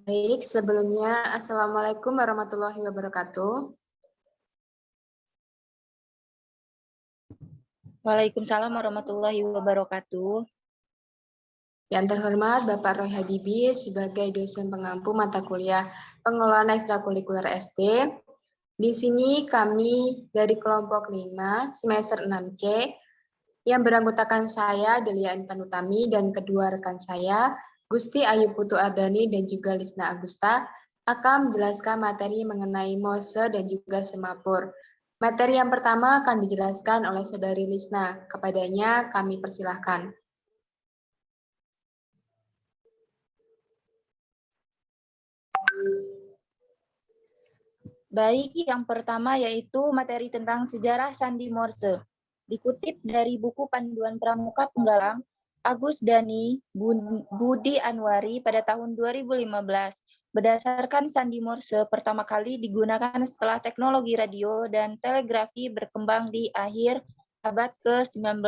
Baik, sebelumnya Assalamualaikum warahmatullahi wabarakatuh. Waalaikumsalam warahmatullahi wabarakatuh. Yang terhormat Bapak Roy Habibie sebagai dosen pengampu mata kuliah pengelolaan ekstrakurikuler SD. Di sini kami dari kelompok 5 semester 6C yang beranggotakan saya Delia Intan Utami dan kedua rekan saya Gusti Ayu Putu Ardani dan juga Lisna Agusta akan menjelaskan materi mengenai MOSE dan juga Semapur. Materi yang pertama akan dijelaskan oleh Saudari Lisna. Kepadanya kami persilahkan. Baik, yang pertama yaitu materi tentang sejarah sandi Morse. Dikutip dari buku Panduan Pramuka Penggalang, Agus Dani Budi Anwari pada tahun 2015. Berdasarkan sandi Morse pertama kali digunakan setelah teknologi radio dan telegrafi berkembang di akhir abad ke-19.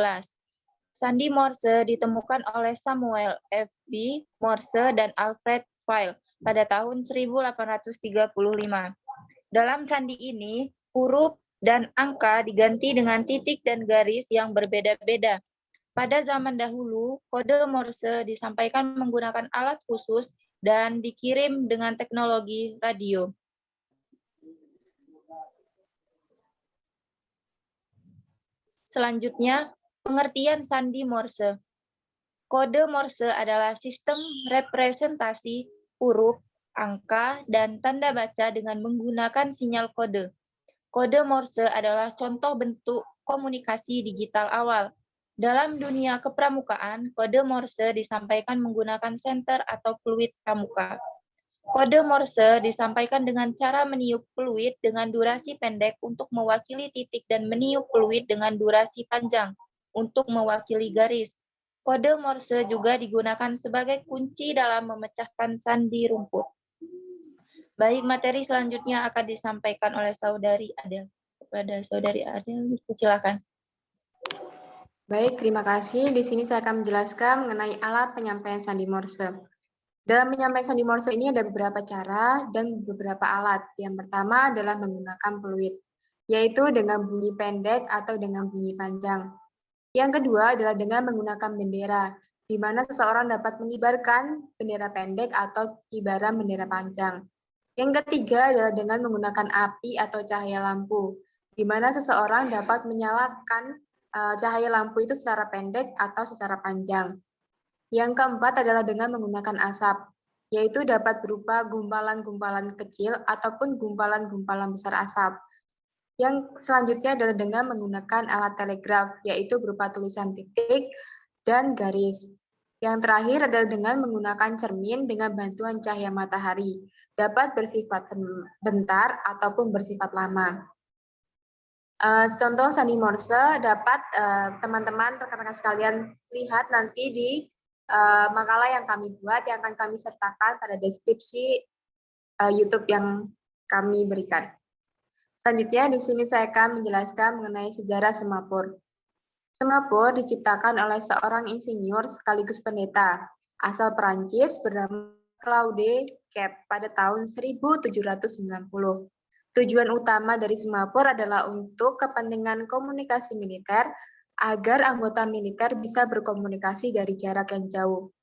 Sandi Morse ditemukan oleh Samuel F. B. Morse dan Alfred Vail pada tahun 1835. Dalam sandi ini, huruf dan angka diganti dengan titik dan garis yang berbeda-beda. Pada zaman dahulu, kode Morse disampaikan menggunakan alat khusus dan dikirim dengan teknologi radio. Selanjutnya, pengertian sandi Morse. Kode Morse adalah sistem representasi huruf, angka, dan tanda baca dengan menggunakan sinyal kode. Kode Morse adalah contoh bentuk komunikasi digital awal. Dalam dunia kepramukaan, kode Morse disampaikan menggunakan senter atau fluid pramuka. Kode Morse disampaikan dengan cara meniup fluid dengan durasi pendek untuk mewakili titik dan meniup fluid dengan durasi panjang untuk mewakili garis. Kode Morse juga digunakan sebagai kunci dalam memecahkan sandi rumput. Baik, materi selanjutnya akan disampaikan oleh Saudari Adel. Kepada Saudari Adel, silakan. Baik, terima kasih. Di sini saya akan menjelaskan mengenai alat penyampaian sandi Morse. Dalam menyampaikan sandi Morse ini ada beberapa cara dan beberapa alat. Yang pertama adalah menggunakan fluid, yaitu dengan bunyi pendek atau dengan bunyi panjang. Yang kedua adalah dengan menggunakan bendera, di mana seseorang dapat mengibarkan bendera pendek atau kibaran bendera panjang. Yang ketiga adalah dengan menggunakan api atau cahaya lampu, di mana seseorang dapat menyalakan cahaya lampu itu secara pendek atau secara panjang. Yang keempat adalah dengan menggunakan asap, yaitu dapat berupa gumpalan-gumpalan kecil ataupun gumpalan-gumpalan besar asap. Yang selanjutnya adalah dengan menggunakan alat telegraf, yaitu berupa tulisan titik dan garis. Yang terakhir adalah dengan menggunakan cermin dengan bantuan cahaya matahari, dapat bersifat sebentar ataupun bersifat lama. Contoh sandi Morse dapat teman-teman rekan-rekan sekalian lihat nanti di makalah yang kami buat yang akan kami sertakan pada deskripsi YouTube yang kami berikan. Selanjutnya, di sini saya akan menjelaskan mengenai sejarah semapur. Semapur diciptakan oleh seorang insinyur sekaligus pendeta asal Perancis bernama Claude Cap pada tahun 1790. Tujuan utama dari semapur adalah untuk kepentingan komunikasi militer agar anggota militer bisa berkomunikasi dari jarak yang jauh.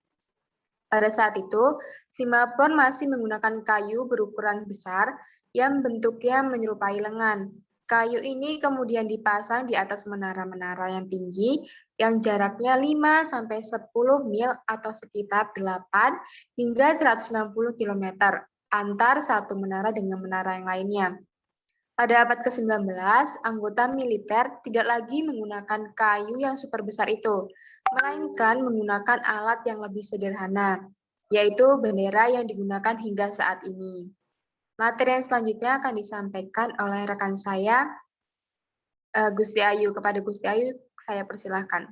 Pada saat itu, semapur masih menggunakan kayu berukuran besar yang bentuknya menyerupai lengan. Kayu ini kemudian dipasang di atas menara-menara yang tinggi yang jaraknya 5-10 mil atau sekitar 8 hingga 190 km antar satu menara dengan menara yang lainnya. Pada abad ke-19, anggota militer tidak lagi menggunakan kayu yang super besar itu, melainkan menggunakan alat yang lebih sederhana, yaitu bendera yang digunakan hingga saat ini. Materi yang selanjutnya akan disampaikan oleh rekan saya, Gusti Ayu. Kepada Gusti Ayu, saya persilahkan.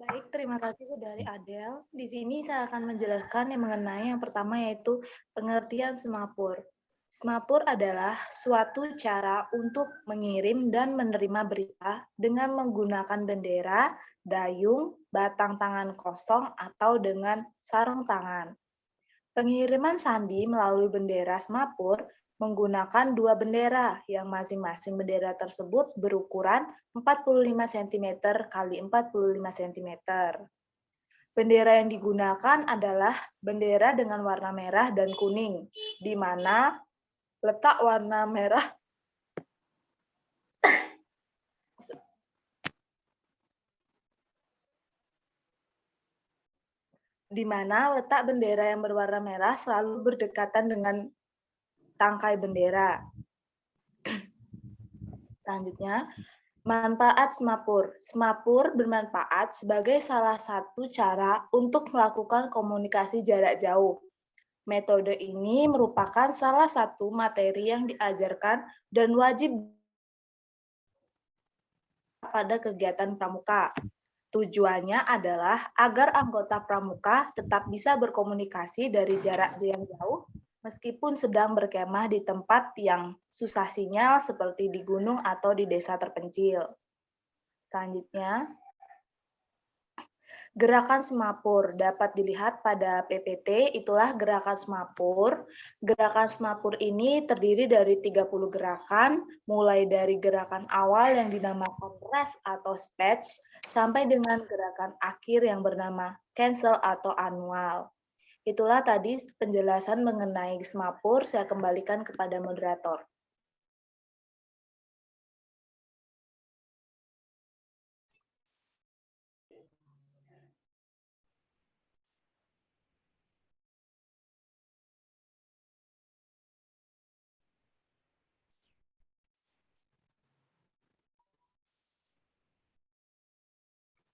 Baik, terima kasih Saudari Adel. Di sini saya akan menjelaskan yang mengenai yang pertama yaitu pengertian semapur. Semapur adalah suatu cara untuk mengirim dan menerima berita dengan menggunakan bendera, dayung, batang tangan kosong, atau dengan sarung tangan. Pengiriman sandi melalui bendera Semapur menggunakan dua bendera yang masing-masing bendera tersebut berukuran 45 cm x 45 cm. Bendera yang digunakan adalah bendera dengan warna merah dan kuning, di mana letak warna merah di mana letak bendera yang berwarna merah selalu berdekatan dengan tangkai bendera. Selanjutnya, manfaat Semapur. Semapur bermanfaat sebagai salah satu cara untuk melakukan komunikasi jarak jauh. Metode ini merupakan salah satu materi yang diajarkan dan wajib pada kegiatan pramuka. Tujuannya adalah agar anggota pramuka tetap bisa berkomunikasi dari jarak yang jauh meskipun sedang berkemah di tempat yang susah sinyal seperti di gunung atau di desa terpencil. Selanjutnya, Gerakan Semapur dapat dilihat pada PPT, itulah Gerakan Semapur. Gerakan Semapur ini terdiri dari 30 gerakan, mulai dari gerakan awal yang dinamakan rest atau stretch, sampai dengan gerakan akhir yang bernama cancel atau annual. Itulah tadi penjelasan mengenai Semapur, saya kembalikan kepada moderator.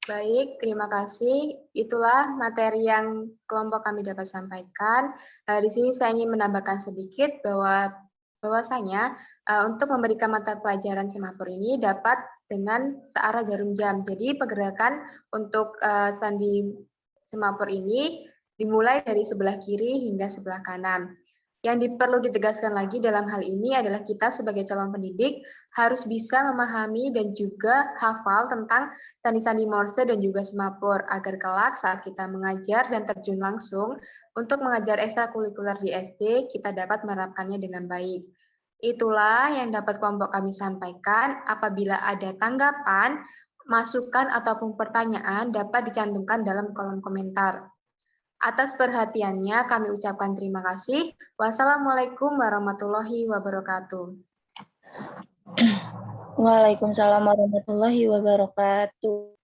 Baik, terima kasih. Itulah materi yang kelompok kami dapat sampaikan. Di sini saya ingin menambahkan sedikit bahwasanya untuk memberikan mata pelajaran Semapur ini dapat dengan searah jarum jam. Jadi pergerakan untuk sandi Semapur ini dimulai dari sebelah kiri hingga sebelah kanan. Yang perlu ditegaskan lagi dalam hal ini adalah kita sebagai calon pendidik harus bisa memahami dan juga hafal tentang sandi-sandi Morse dan juga Semapur agar kelak saat kita mengajar dan terjun langsung untuk mengajar ekstrakurikuler di SD, kita dapat menerapkannya dengan baik. Itulah yang dapat kelompok kami sampaikan. Apabila ada tanggapan, masukan ataupun pertanyaan dapat dicantumkan dalam kolom komentar. Atas perhatiannya kami ucapkan terima kasih. Wassalamualaikum warahmatullahi wabarakatuh. Waalaikumsalam warahmatullahi wabarakatuh.